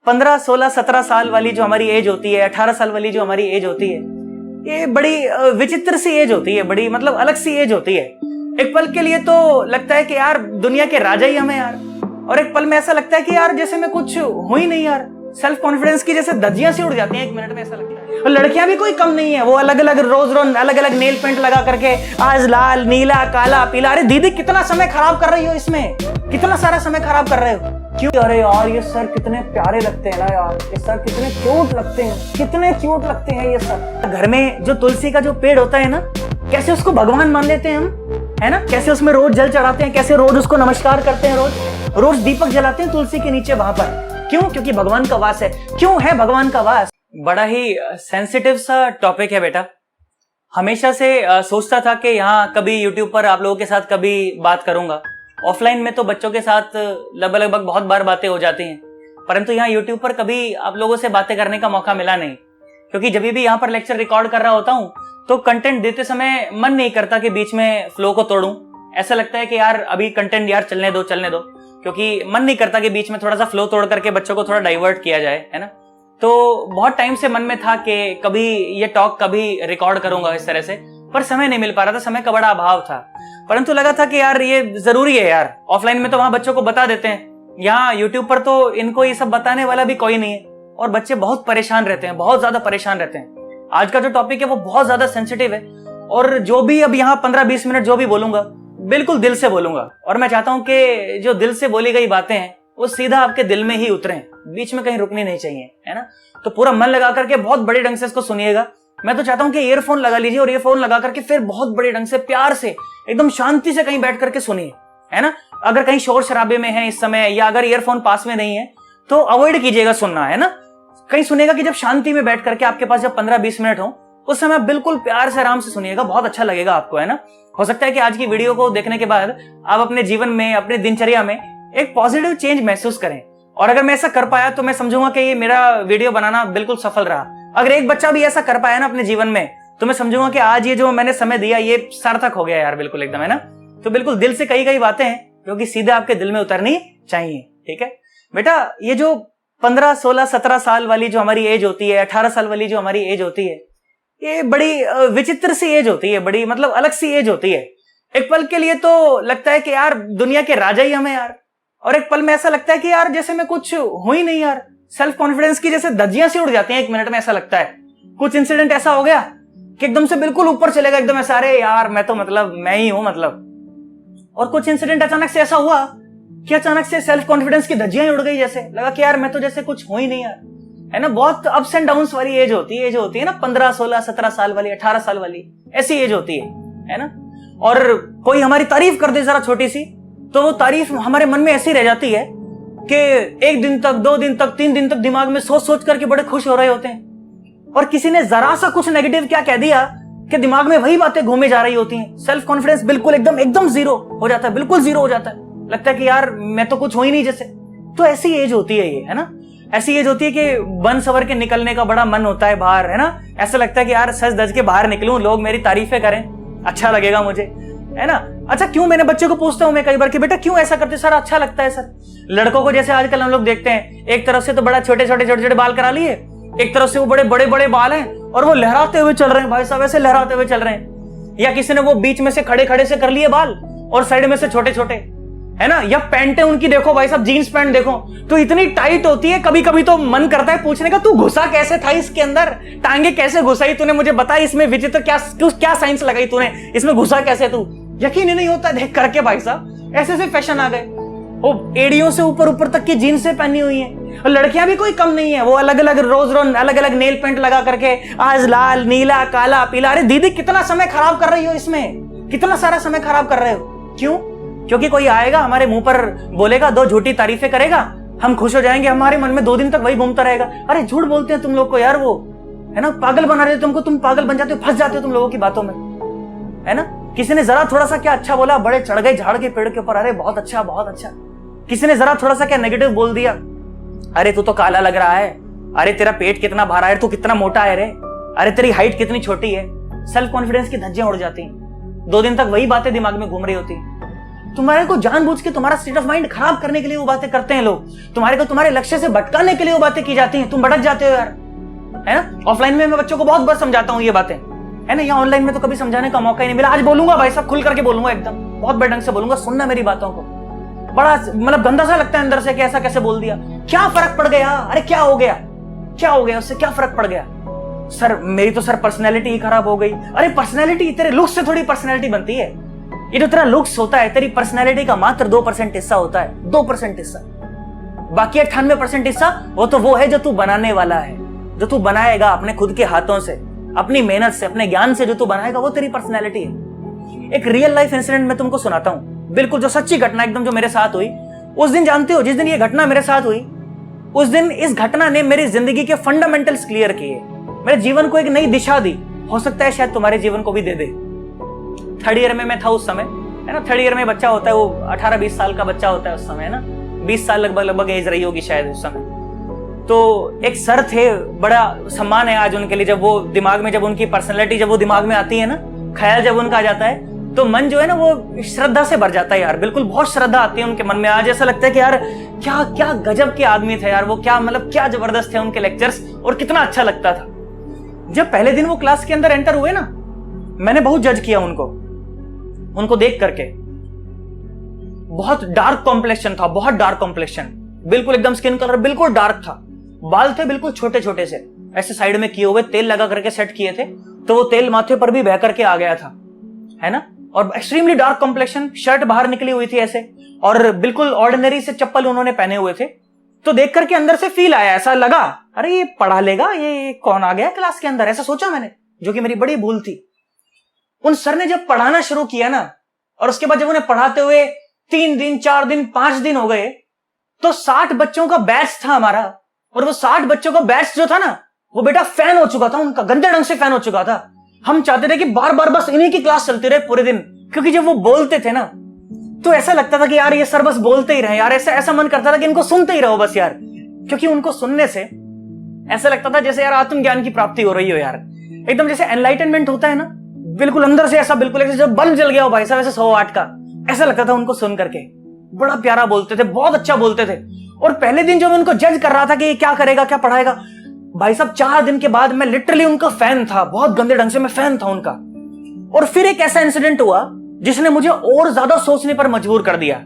15, 16, 17 साल वाली जो हमारी एज होती है, 18 साल वाली जो हमारी एज होती है, ये बड़ी विचित्र सी एज होती है, बड़ी मतलब अलग सी एज होती है। एक पल के लिए तो लगता है कि यार दुनिया के राजा ही हमें यार, और एक पल में ऐसा लगता है कि यार जैसे मैं कुछ हो ही नहीं यार। सेल्फ कॉन्फिडेंस की जैसे धज्जियां सी उड़ जाती हैं एक मिनट में, ऐसा लगता है। और लड़कियां भी कोई कम नहीं है, वो अलग अलग रोज अलग अलग नेल पेंट लगा करके आज लाल नीला काला पीला। अरे दीदी कितना समय खराब कर रही हो इसमें, कितना सारा समय खराब कर रहे हो, क्यों? अरे यार ये सर कितने प्यारे लगते हैं ना यार, ये सर कितने क्यूट लगते हैं, कितने क्यूट लगते हैं ये सर। घर में जो तुलसी का जो पेड़ होता है ना, कैसे उसको भगवान मान लेते हैं हम, है ना? कैसे उसमें रोज जल चढ़ाते हैं, कैसे रोज उसको नमस्कार करते हैं, रोज दीपक जलाते हैं तुलसी के नीचे वहां पर। क्यों? क्योंकि भगवान का वास है। क्यों है भगवान का वास? बड़ा ही सेंसिटिव सा टॉपिक है बेटा। हमेशा से सोचता था कि यहाँ कभी यूट्यूब पर आप लोगों के साथ कभी बात करूंगा। ऑफलाइन में तो बच्चों के साथ लगभग बहुत बार बातें हो जाती हैं, परंतु यहाँ यूट्यूब पर कभी आप लोगों से बातें करने का मौका मिला नहीं। क्योंकि जब भी यहाँ पर लेक्चर रिकॉर्ड कर रहा होता हूँ तो कंटेंट देते समय मन नहीं करता कि बीच में फ्लो को तोड़ूं। ऐसा लगता है कि यार अभी कंटेंट यार चलने दो, क्योंकि मन नहीं करता कि बीच में थोड़ा सा फ्लो तोड़ करके बच्चों को थोड़ा डाइवर्ट किया जाए, है ना? तो बहुत टाइम से मन में था कि कभी ये टॉक कभी रिकॉर्ड करूंगा इस तरह से, पर समय नहीं मिल पा रहा था, समय का बड़ा अभाव था। परंतु लगा था कि यार ये जरूरी है यार। ऑफलाइन में तो वहां बच्चों को बता देते हैं, यहाँ यूट्यूब पर तो इनको ये सब बताने वाला भी कोई नहीं है, और बच्चे बहुत परेशान रहते हैं, बहुत ज्यादा परेशान रहते हैं। आज का जो टॉपिक है वो बहुत ज्यादा सेंसिटिव है, और जो भी अब यहाँ 15-20 मिनट जो भी बोलूंगा बिल्कुल दिल से बोलूंगा, और मैं चाहता हूं कि जो दिल से बोली गई बातें हैं वो सीधा आपके दिल में ही उतरें, बीच में कहीं रुकनी नहीं चाहिए, है ना? तो पूरा मन लगा करके बहुत बड़े ढंग से इसको सुनिएगा। मैं तो चाहता हूं कि ईयरफोन लगा लीजिए, और ईयरफोन लगा करके फिर बहुत बड़े ढंग से प्यार से एकदम शांति से कहीं बैठ करके सुनिए, है ना? अगर कहीं शोर शराबे में है इस समय, या अगर ईयरफोन पास में नहीं है तो अवॉइड कीजिएगा सुनना, है ना? कहीं सुनेगा कि जब शांति में बैठ करके आपके पास जब 15-20 मिनट हो उस समय बिल्कुल प्यार से आराम से सुनिएगा, बहुत अच्छा लगेगा आपको, है ना? हो सकता है कि आज की वीडियो को देखने के बाद आप अपने जीवन में, अपने दिनचर्या में एक पॉजिटिव चेंज महसूस करें, और अगर मैं ऐसा कर पाया तो मैं समझूंगा कि ये मेरा वीडियो बनाना बिल्कुल सफल रहा। अगर एक बच्चा भी ऐसा कर पाया ना अपने जीवन में, तो मैं समझूंगा कि आज ये जो मैंने समय दिया ये सार्थक हो गया यार, बिल्कुल एकदम, है ना? तो बिल्कुल दिल से कही गई बातें हैं जो कि सीधे आपके दिल में उतरनी चाहिए, ठीक है बेटा? ये जो 15, 16, 17 साल वाली जो हमारी एज होती है, 18 साल वाली जो हमारी एज होती है, ये बड़ी विचित्र सी एज होती है, बड़ी मतलब अलग सी एज होती है। एक पल के लिए तो लगता है कि यार दुनिया के राजा ही हमें यार, और एक पल में ऐसा लगता है कि यार जैसे मैं कुछ हो ही नहीं यार। सेल्फ कॉन्फिडेंस की जैसे धज्जियां सी उड़ जाती हैं एक मिनट में, ऐसा लगता है। कुछ इंसिडेंट ऐसा हो गया कि एकदम से बिल्कुल ऊपर चलेगा, एकदम ऐसा, अरे यार मैं तो मतलब मैं ही हूं मतलब। और कुछ इंसिडेंट अचानक से ऐसा हुआ कि अचानक से सेल्फ कॉन्फिडेंस की धज्जियां उड़ गई, जैसे लगा कि यार मैं तो जैसे कुछ हो ही नहीं यार, है ना? बहुत अप्स एंड डाउन्स वाली एज होती है, जो होती है ना 15, 16, 17 साल वाली, 18 साल वाली, ऐसी एज होती है ना? और कोई हमारी तारीफ कर दे जरा छोटी सी, तो वो तारीफ हमारे मन में ऐसी रह जाती है कि 1 दिन तक, 2 दिन तक, 3 दिन तक दिमाग में सोच सोच करके बड़े खुश हो रहे होते हैं। और किसी ने जरा सा कुछ नेगेटिव क्या कह दिया कि दिमाग में वही बातें घूमे जा रही होती हैं। सेल्फ कॉन्फिडेंस बिल्कुल एकदम जीरो हो जाता है, बिल्कुल जीरो हो जाता है। लगता है कि यार मैं तो कुछ हो ही नहीं जैसे। तो ऐसी एज होती है ये, है ना? ऐसी एज होती है कि बन सवर के निकलने का बड़ा मन होता है बाहर, है ना? ऐसा लगता है कि यार सज धज के बाहर निकलूं, लोग मेरी तारीफें करें, अच्छा लगेगा मुझे, है ना? अच्छा क्यों, मैंने बच्चे को पूछता हूं मैं कई बार कि बेटा क्यों ऐसा करते? सर अच्छा लगता है सर। लड़कों को जैसे आजकल हम लोग देखते हैं, एक तरफ से तो बड़ा छोटे बाल करा लिए, एक तरफ से वो बड़े बाल हैं और वो लहराते हुए चल रहे हैं, भाई साहब ऐसे लहराते हुए चल रहे हैं। या किसी ने वो बीच में से खड़े से कर लिए बाल और साइड में से छोटे, है ना? या पैंटें उनकी देखो भाई साहब, जीन्स पैंट देखो तो इतनी टाइट होती है, कभी कभी तो मन करता है पूछने का, तू घुसा कैसे था इसके अंदर? टांगे कैसे घुसाई तूने? मुझे बता, इसमें विचित्र क्या साइंस लगाई तूने? इसमें घुसा कैसे तू? यकीन ही नहीं होता देख करके भाई साहब, ऐसे फैशन आ गए। वो एड़ियों से ऊपर तक की जीन्स पहनी हुई है। और लड़कियां भी कोई कम नहीं है, वो अलग अलग नेल पेंट लगा करके आज लाल नीला काला पीला। अरे दीदी कितना समय खराब कर रही हो इसमें, कितना सारा समय खराब कर रहे हो। क्यों? क्योंकि कोई आएगा हमारे मुंह पर बोलेगा, 2 झूठी तारीफें करेगा, हम खुश हो जाएंगे, हमारे मन में 2 दिन तक वही घूमता रहेगा। अरे झूठ बोलते हैं तुम लोग को यार, वो है ना पागल बना रहे तुमको, तुम पागल बन जाते हो, फंस जाते हो तुम लोगों की बातों में, है ना? किसी ने जरा थोड़ा सा क्या अच्छा बोला, बड़े चढ़ गए झाड़ के पेड़ के ऊपर, अरे बहुत अच्छा बहुत अच्छा। किसी ने जरा थोड़ा सा क्या नेगेटिव बोल दिया, अरे तू तो काला लग रहा है, अरे तेरा पेट कितना भारा है, तू कितना मोटा है रे, अरे तेरी हाइट कितनी छोटी है। सेल्फ कॉन्फिडेंस की धज्जियां उड़ जाती हैं, 2 दिन तक वही बातें दिमाग में घूम रही होती। तुम्हारे को जानबूझ के तुम्हारा स्टेट ऑफ माइंड खराब करने के लिए वो बातें करते हैं लोग, तुम्हारे को तुम्हारे लक्ष्य से भटकाने के लिए वो बातें की जाती हैं, तुम भटक जाते हो यार, है ना। ऑफलाइन में मैं बच्चों को बहुत बार समझाता हूँ ये बातें, है ना। यहाँ ऑनलाइन में तो कभी समझाने का मौका ही नहीं मिला। आज बोलूंगा भाई साहब, खुल करके बोलूंगा, एकदम बहुत बड़े ढंग से बोलूंगा, सुनना मेरी बातों को। बड़ा मतलब गंदा सा लगता है अंदर से कि ऐसा कैसे बोल दिया, क्या फर्क पड़ गया, अरे क्या हो गया, क्या हो गया, उससे क्या फर्क पड़ गया सर, मेरी तो सर पर्सनैलिटी ही खराब हो गई। अरे पर्सनैलिटी तेरे लुक्स से थोड़ी पर्सनैलिटी बनती है, ये जो तेरा लुक्स होता है तेरी पर्सनैलिटी का मात्र 2% हिस्सा होता है, 2% हिस्सा। बाकी 98% हिस्सा वो है जो तू बनाने वाला है, जो तू बनाएगा अपने खुद के हाथों से, अपनी मेहनत से, अपने ज्ञान से जो तू बनाएगा, वो तेरी पर्सनैलिटी है। एक रियल लाइफ इंसिडेंट मैं तुमको सुनाता हूं, बिल्कुल जो सच्ची घटना एकदम जो मेरे साथ हुई उस दिन। जानते हो जिस दिन ये घटना मेरे साथ हुई उस दिन इस घटना ने मेरी जिंदगी के फंडामेंटल्स क्लियर किए, मेरे जीवन को एक नई दिशा दी। हो सकता है शायद तुम्हारे जीवन को भी दे दे। 3rd ईयर में मैं था उस समय, है ना। 3rd ईयर में बच्चा होता है, वो 18-20 साल का बच्चा होता है उस समय, है ना। 20 साल लगभग एज रही होगी शायद उस समय। तो एक सर थे, बड़ा सम्मान है आज उनके लिए, जब वो दिमाग में, जब उनकी पर्सनैलिटी जब वो दिमाग में आती है ना, ख्याल जब उनका आ जाता है तो मन जो है ना वो श्रद्धा से भर जाता है यार, बिल्कुल बहुत श्रद्धा आती है उनके मन में। आज ऐसा लगता है कि यार क्या क्या गजब के आदमी थे यार वो, क्या मतलब क्या जबरदस्त थे उनके लेक्चर्स, और कितना अच्छा लगता था। जब पहले दिन वो क्लास के अंदर एंटर हुए ना, मैंने बहुत जज किया उनको देख करके। बहुत डार्क कॉम्प्लेक्शन था, बहुत डार्क कॉम्प्लेक्शन, बिल्कुल एकदम स्किन कलर बिल्कुल डार्क था। बाल थे बिल्कुल छोटे छोटे से, ऐसे साइड में किए हुए, तेल लगा करके सेट किए थे, तो वो तेल माथे पर भी बह करके आ गया था, है ना। और एक्सट्रीमली डार्क कॉम्प्लेक्शन, शर्ट बाहर निकली हुई थी ऐसे, और बिल्कुल ऑर्डिनरी से चप्पल उन्होंने पहने हुए थे। तो देख करके अंदर से फील आया, ऐसा लगा अरे ये पढ़ा लेगा, ये कौन आ गया क्लास के अंदर, ऐसा सोचा मैंने, जो कि मेरी बड़ी भूल थी। उन सर ने जब पढ़ाना शुरू किया ना, और उसके बाद जब उन्हें पढ़ाते हुए 3 दिन 4 दिन 5 दिन हो गए, तो 60 बच्चों का बैच था हमारा, और वो 60 बच्चों का बैच जो था ना, वो बेटा फैन हो चुका था उनका, गंदे ढंग से फैन हो चुका था। हम चाहते थे कि बार बार बस इन्हीं की क्लास चलती रहे पूरे दिन, क्योंकि जब वो बोलते थे ना तो ऐसा लगता था कि यार ये सर बस बोलते ही रहे यार, ऐसा मन करता था कि इनको सुनते ही रहो बस यार, क्योंकि उनको सुनने से ऐसा लगता था जैसे यार आत्मज्ञान की प्राप्ति हो रही हो यार, एकदम जैसे एनलाइटनमेंट होता है ना, बिल्कुल अंदर से ऐसा, बिल्कुल ऐसे जब बल्ब जल गया हो भाई साहब, ऐसे 108 का, ऐसा लगता था उनको सुन करके। बड़ा प्यारा बोलते थे, बहुत अच्छा बोलते थे। और पहले दिन जब उनको जज कर रहा था कि ये क्या करेगा, क्या पढ़ाएगा, भाई साहब 4 दिन के बाद मैं लिटरली उनका फैन था, बहुत गंदे ढंग से मैं फैन था उनका। और फिर एक ऐसा इंसिडेंट हुआ जिसने मुझे और ज्यादा सोचने पर मजबूर कर दिया।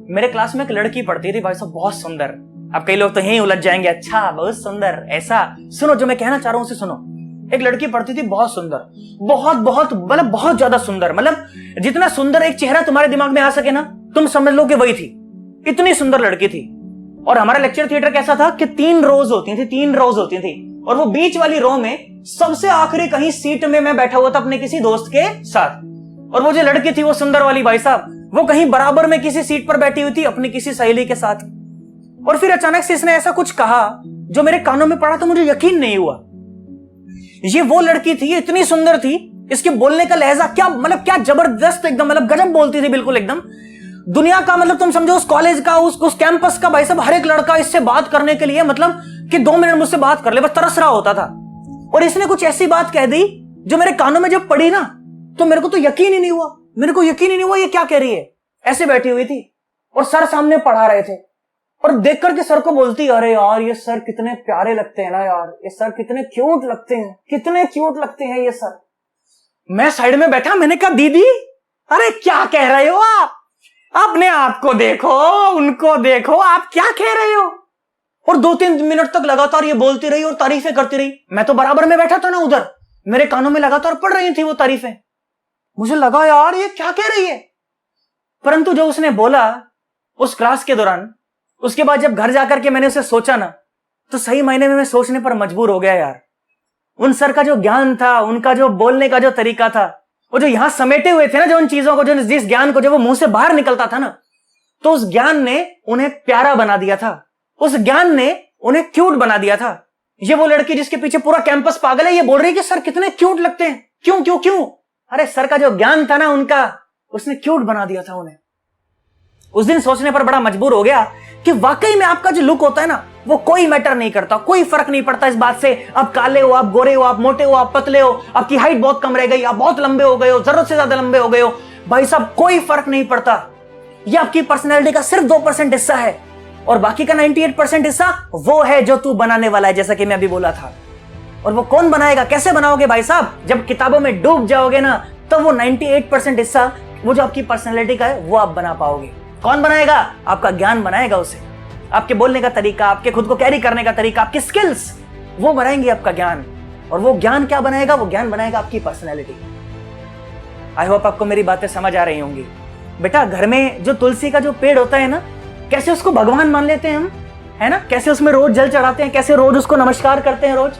मेरे क्लास में एक लड़की पढ़ती थी भाई साहब, बहुत सुंदर। अब कई लोग तो यहीं उलझ जाएंगे, अच्छा बहुत सुंदर, ऐसा सुनो जो मैं कहना चाह रहा हूं उसे सुनो। एक लड़की पढ़ती थी बहुत सुंदर, बहुत बहुत मतलब बहुत ज्यादा सुंदर, मतलब जितना सुंदर एक चेहरा तुम्हारे दिमाग में आ सके ना, तुम समझ लो कि वही थी, इतनी सुंदर लड़की थी। और हमारा लेक्चर थिएटर कैसा था कि 3 रोज होती थी, 3 रोज होती थी, और वो बीच वाली रो में सबसे आखिरी कहीं सीट में मैं बैठा हुआ था अपने किसी दोस्त के साथ, और वो जो लड़की थी वो सुंदर वाली भाई साहब, वो कहीं बराबर में किसी सीट पर बैठी हुई थी अपनी किसी सहेली के साथ। और फिर अचानक से इसने ऐसा कुछ कहा जो मेरे कानों में पड़ा तो मुझे यकीन नहीं हुआ। ये वो लड़की थी, इतनी सुंदर थी, इसके बोलने का लहजा क्या मतलब क्या जबरदस्त, एकदम मतलब गजब बोलती थी, बिल्कुल एकदम दुनिया का, मतलब तुम समझो उस कॉलेज का, उस कैंपस का भाई साहब, हर एक लड़का इससे बात करने के लिए मतलब कि 2 मिनट मुझसे बात कर ले बस तरस रहा होता था। और इसने कुछ ऐसी बात कह दी जो मेरे कानों में जब पड़ी ना, तो मेरे को तो यकीन ही नहीं हुआ, मेरे को यकीन ही नहीं हुआ ये क्या कह रही है। ऐसे बैठी हुई थी और सर सामने पढ़ा रहे थे, और देख करके सर को बोलती, अरे यार ये सर कितने प्यारे लगते हैं ना यार, ये सर कितने क्यूट लगते हैं, कितने क्यूट लगते हैं ये सर। मैं साइड में बैठा, मैंने कहा दीदी अरे क्या कह रहे हो आप, अपने आप को देखो, उनको देखो, आप क्या कह रहे हो। और 2-3 मिनट तक लगातार ये बोलती रही और तारीफें करती रही। मैं तो बराबर में बैठा था ना उधर, मेरे कानों में लगातार पड़ रही थी वो तारीफें। मुझे लगा यार ये क्या कह रही है। परंतु जो उसने बोला उस क्लास के दौरान, उसके बाद जब घर जाकर के मैंने उसे सोचा ना, तो सही मायने में मैं सोचने पर मजबूर हो गया यार। उन सर का जो ज्ञान था, उनका जो बोलने का जो तरीका था, वो जो यहां समेटे हुए थे ना, जो उन चीजों को, जो जिस ज्ञान को, जब वो मुंह से बाहर निकलता था ना, तो उस ज्ञान ने उन्हें प्यारा बना दिया था, उस ज्ञान ने उन्हें क्यूट बना दिया था। ये वो लड़की जिसके पीछे पूरा कैंपस पागल है, ये बोल रही है कि सर कितने क्यूट लगते हैं, क्यों क्यों क्यों। अरे सर का जो ज्ञान था ना उनका, उसने क्यूट बना दिया था उन्हें। उस दिन सोचने पर बड़ा मजबूर हो गया कि वाकई में आपका जो लुक होता है ना, वो कोई मैटर नहीं करता, कोई फर्क नहीं पड़ता इस बात से आप काले हो, आप गोरे हो, आप मोटे हो, आप पतले हो, आपकी हाइट बहुत कम रह गई, आप बहुत लंबे हो गए हो, जरूरत से ज्यादा लंबे हो गए हो, भाई साहब कोई फर्क नहीं पड़ता। ये आपकी पर्सनैलिटी का सिर्फ 2% हिस्सा है, और बाकी का 98% हिस्सा वो है जो तू बनाने वाला है, जैसा कि मैं अभी बोला था। और वो कौन बनाएगा, कैसे बनाओगे भाई साहब? जब किताबों में डूब जाओगे ना, तो वो 98% हिस्सा वो जो आपकी पर्सनैलिटी का है वो आप बना पाओगे। कौन बनाएगा? आपका ज्ञान बनाएगा उसे। आपके बोलने का तरीका, आपके खुद को कैरी करने का तरीका, आपकी स्किल्स, वो बनाएंगे आपका ज्ञान। और वो ज्ञान क्या बनाएगा? वो ज्ञान बनाएगा आपकी पर्सनैलिटी। आई होप आपको मेरी बातें समझ आ रही होंगी। बेटा, घर में जो तुलसी का जो पेड़ होता है ना, कैसे उसको भगवान मान लेते हैं हम, है ना? कैसे उसमें रोज जल चढ़ाते हैं, कैसे रोज उसको नमस्कार करते हैं, रोज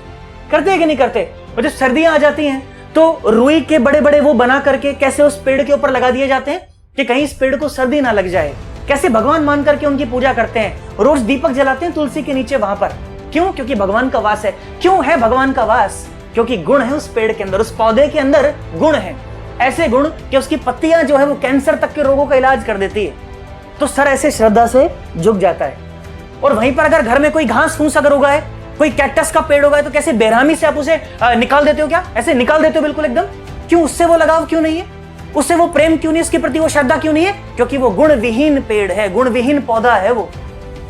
करते हैं कि नहीं करते? और जब सर्दियां आ जाती हैं तो रुई के बड़े बड़े वो बना करके कैसे उस पेड़ के ऊपर लगा दिए जाते हैं कि कहीं इस पेड़ को सर्दी ना लग जाए। कैसे भगवान मान करके उनकी पूजा करते हैं, रोज दीपक जलाते हैं तुलसी के नीचे वहां पर। क्यों? क्योंकि भगवान का वास है। क्यों है भगवान का वास? क्योंकि गुण है उस पेड़ के अंदर, उस पौधे के अंदर गुण है, ऐसे गुण कि उसकी पत्तियां जो है वो कैंसर तक के रोगों का इलाज कर देती है। तो सर ऐसे श्रद्धा से झुक जाता है। और वहीं पर अगर घर में कोई घास फूस अगर उगा है, कोई कैक्टस का पेड़ उगा है, तो कैसे बेरहमी से आप उसे निकाल देते हो? क्या ऐसे निकाल देते हो बिल्कुल एकदम? क्यों? उससे वो लगाव क्यों नहीं है? उससे वो प्रेम क्यों नहीं? उसके प्रति वो श्रद्धा क्यों नहीं है? क्योंकि वो गुण विहीन पेड़ है, गुण विहीन पौधा है वो,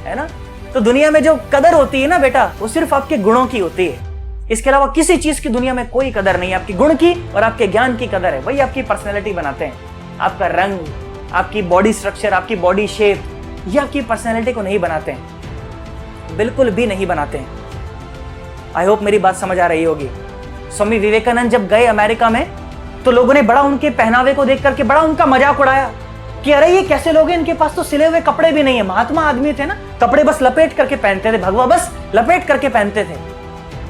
है ना? तो दुनिया में जो कदर होती है ना बेटा, वो सिर्फ आपके गुणों की होती है। इसके अलावा किसी चीज की दुनिया में कोई कदर नहीं है। आपकी गुण की और आपके ज्ञान की कदर है। वही आपकी पर्सनैलिटी बनाते हैं। आपका रंग, आपकी बॉडी स्ट्रक्चर, आपकी बॉडी शेप, ये आपकी पर्सनैलिटी को नहीं बनाते हैं, बिल्कुल भी नहीं बनाते हैं। आई होप मेरी बात समझ आ रही होगी। स्वामी विवेकानंद जब गए अमेरिका में, तो लोगों ने बड़ा उनके पहनावे को देख करके बड़ा उनका मजाक उड़ाया कि अरे ये कैसे लोग हैं, इनके पास तो सिले हुए कपड़े भी नहीं है। महात्मा आदमी थे ना, कपड़े बस लपेट करके पहनते थे, भगवा बस लपेट करके पहनते थे।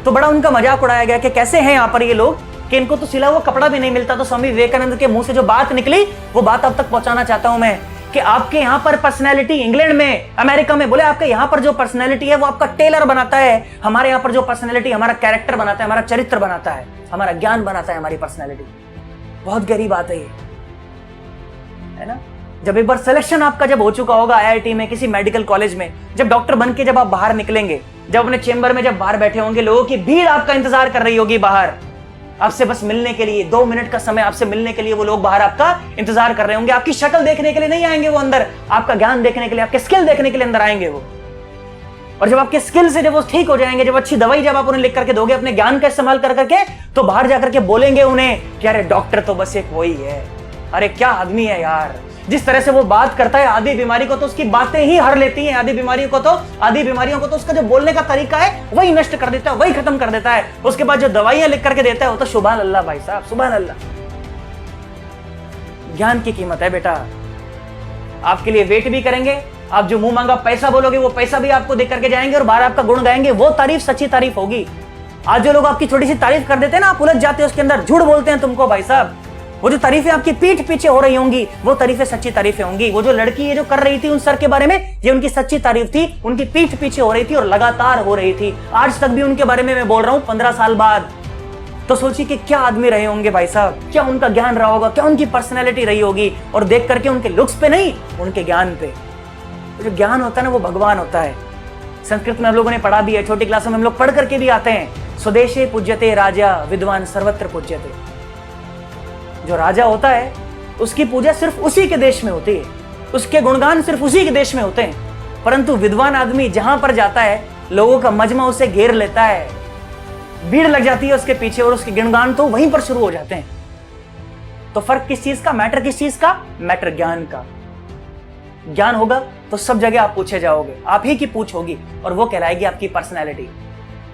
तो बड़ा उनका मजाक उड़ाया गया कि कैसे हैं यहाँ पर ये लोग कि इनको तो सिला हुआ कपड़ा भी नहीं मिलता। तो स्वामी विवेकानंद के मुंह से जो बात निकली, वो बात अब तक पहुंचाना चाहता हूं मैं कि आपके यहाँ पर पर्सनैलिटी, इंग्लैंड में, अमेरिका में, बोले आपके यहाँ पर जो पर्सनैलिटी है वो आपका टेलर बनाता है। हमारे यहाँ पर जो पर्सनैलिटी हमारा कैरेक्टर बनाता है, हमारा चरित्र बनाता है, हमारा ज्ञान बनाता है, हमारी पर्सनैलिटी। बहुत गहरी बात है ये, है ना? जब एक बार सिलेक्शन आपका जब हो चुका होगा आईआईटी में, किसी मेडिकल कॉलेज में, जब डॉक्टर बन के जब आप बाहर निकलेंगे, जब अपने चेंबर में जब बाहर बैठे होंगे, लोगों की भीड़ आपका इंतजार कर रही होगी बाहर, आपसे बस मिलने के लिए, 2 मिनट का समय आपसे मिलने के लिए वो लोग बाहर आपका इंतजार कर रहे होंगे। आपकी शक्ल देखने के लिए नहीं आएंगे वो अंदर, आपका ज्ञान देखने के लिए, आपके स्किल देखने के लिए अंदर आएंगे वो। और जब आपके स्किल से जब वो ठीक हो जाएंगे, जब अच्छी दवाई जब आप उन्हें लिख करके दोगे अपने ज्ञान का इस्तेमाल कर करके, तो बाहर जाकर के बोलेंगे उन्हें कि अरे डॉक्टर तो बस एक वही है, अरे क्या आदमी है यार। जिस तरह से वो बात करता है आधी बीमारी को तो उसकी बातें ही हर लेती हैं, आधी बीमारियों को तो उसका जो बोलने का तरीका है वही नष्ट कर देता है, वही खत्म कर देता है। उसके बाद जो दवाइयां लिख करके देता है वो तो सुभान अल्लाह भाई साहब, सुभान अल्लाह। ज्ञान की कीमत है बेटा। आपके लिए वेट भी करेंगे, आप जो मुंह मांगा पैसा बोलोगे वो पैसा भी आपको दे करके जाएंगे, और बाहर आपका गुण गाएंगे, वो तारीफ सच्ची तारीफ होगी। आज जो लोग आपकी छोटी सी तारीफ कर देते हैं ना, आप उलझ जाते हैं उसके अंदर, झूठ बोलते हैं तुमको भाई साहब। वो जो तारीफें आपकी पीठ पीछे हो रही होंगी, वो तारीफें सच्ची तारीफें होंगी। वो जो लड़की ये जो कर रही थी उन सर के बारे में, ये उनकी सच्ची तारीफ थी, उनकी पीठ पीछे हो रही थी और लगातार हो रही थी। आज तक भी उनके बारे में मैं बोल रहा हूं 15 साल बाद। तो सोचिए कि क्या आदमी रहे होंगे भाई साहब, क्या उनका ज्ञान रहा होगा, क्या उनकी पर्सनैलिटी रही होगी। और देख करके उनके लुक्स पे नहीं, उनके ज्ञान पे। जो ज्ञान होता है ना वो भगवान होता है। संस्कृत में हम लोगों ने पढ़ा भी है, छोटी क्लासों में हम लोग पढ़ करके भी आते हैं, स्वदेशे पूज्यते राजा विद्वान सर्वत्र पूज्यते। जो राजा होता है उसकी पूजा सिर्फ उसी के देश में होती है, उसके गुणगान सिर्फ उसी के देश में होते हैं। परंतु विद्वान आदमी जहां पर जाता है, लोगों का मजमा उसे घेर लेता है, भीड़ लग जाती है उसके पीछे, और उसके गुणगान तो वहीं पर शुरू हो जाते हैं। तो फर्क किस चीज का, मैटर किस चीज का? मैटर ज्ञान का। ज्ञान होगा तो सब जगह आप पूछे जाओगे, आप ही की पूछ होगी, और वो कहलाएगी आपकी पर्सनैलिटी।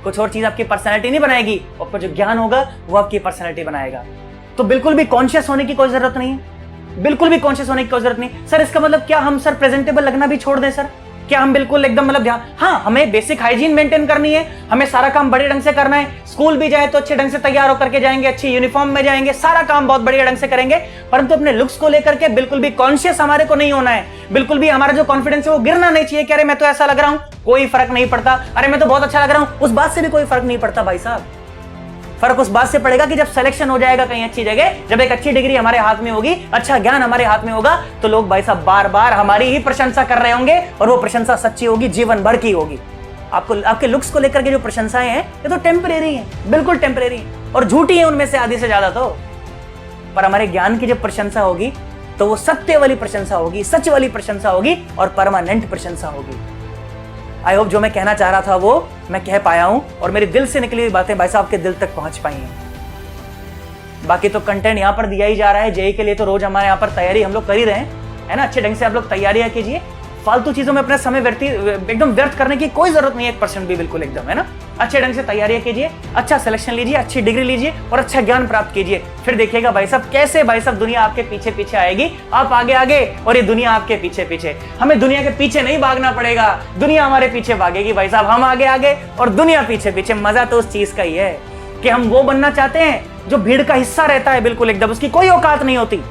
कुछ और चीज आपकी पर्सनैलिटी नहीं बनाएगी, और जो ज्ञान होगा वो आपकी पर्सनैलिटी बनाएगा। तो बिल्कुल भी कॉन्शियस होने की कोई जरूरत नहीं है, बिल्कुल भी कॉन्शियस होने की कोई जरूरत नहीं। सर इसका मतलब क्या हम सर प्रेजेंटेबल लगना भी छोड़ दें सर? क्या हम बिल्कुल एकदम मतलब ध्यान, हाँ हमें बेसिक हाइजीन मेंटेन करनी है, हमें सारा काम बड़े ढंग से करना है, स्कूल भी जाए तो अच्छे ढंग से तैयार होकर के जाएंगे, अच्छी यूनिफॉर्म में जाएंगे, सारा काम बहुत बढ़िया ढंग से करेंगे, परंतु अपने लुक्स को लेकर के बिल्कुल भी कॉन्शियस हमारे को नहीं होना है। बिल्कुल भी हमारा जो कॉन्फिडेंस है वो गिरना नहीं चाहिए कि अरे मैं तो ऐसा लग रहा हूं, कोई फर्क नहीं पड़ता, अरे मैं तो बहुत अच्छा लग रहा हूं, उस बात से भी कोई फर्क नहीं पड़ता भाई साहब। फर्क उस बात से पड़ेगा कि जब सिलेक्शन हो जाएगा कहीं अच्छी जगह, जब एक अच्छी डिग्री हमारे हाथ में होगी, अच्छा ज्ञान हमारे हाथ में होगा, तो लोग भाई साहब बार बार हमारी ही प्रशंसा कर रहे होंगे, और वो प्रशंसा सच्ची होगी, जीवन भर की होगी। आपको आपके लुक्स को लेकर के जो प्रशंसाएं हैं ये तो टेम्परेरी हैं, बिल्कुल टेम्परेरी, और झूठी है उनमें से आधी से ज्यादा तो। पर हमारे ज्ञान की जब प्रशंसा होगी तो वो सत्य वाली प्रशंसा होगी, सच वाली प्रशंसा होगी और परमानेंट प्रशंसा होगी। आई होप जो मैं कहना चाह रहा था वो मैं कह पाया हूं और मेरे दिल से निकली हुई बातें भाई साहब के दिल तक पहुंच पाई हैं। बाकी तो कंटेंट यहां पर दिया ही जा रहा है। जेई के लिए तो रोज हमारे यहां पर तैयारी हम लोग कर ही रहे हैं, है ना। अच्छे ढंग से आप लोग तैयारियां कीजिए। फालतू चीजों में अपना समय एकदम व्यर्थ करने की कोई जरूरत नहीं है, 1% भी, बिल्कुल एकदम, है ना। अच्छे ढंग से तैयारियां कीजिए, अच्छा सिलेक्शन लीजिए, अच्छी डिग्री लीजिए और अच्छा ज्ञान प्राप्त कीजिए। फिर देखिएगा भाई साहब कैसे भाई साहब दुनिया आपके पीछे पीछे आएगी, आप आगे आगे और ये दुनिया आपके पीछे पीछे। हमें दुनिया के पीछे नहीं भागना पड़ेगा, दुनिया हमारे पीछे भागेगी भाई साहब। हम आगे आगे और दुनिया पीछे पीछे। मजा तो उस चीज का ही है कि हम वो बनना चाहते हैं जो भीड़ का हिस्सा रहता है, बिल्कुल एकदम, उसकी कोई औकात नहीं होती।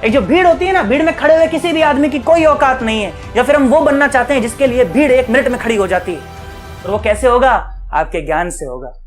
एक जो भीड़ होती है ना, भीड़ में खड़े हुए किसी भी आदमी की कोई औकात नहीं है। या फिर हम वो बनना चाहते हैं जिसके लिए भीड़ 1 मिनट में खड़ी हो जाती है। और वो कैसे होगा? आपके ज्ञान से होगा।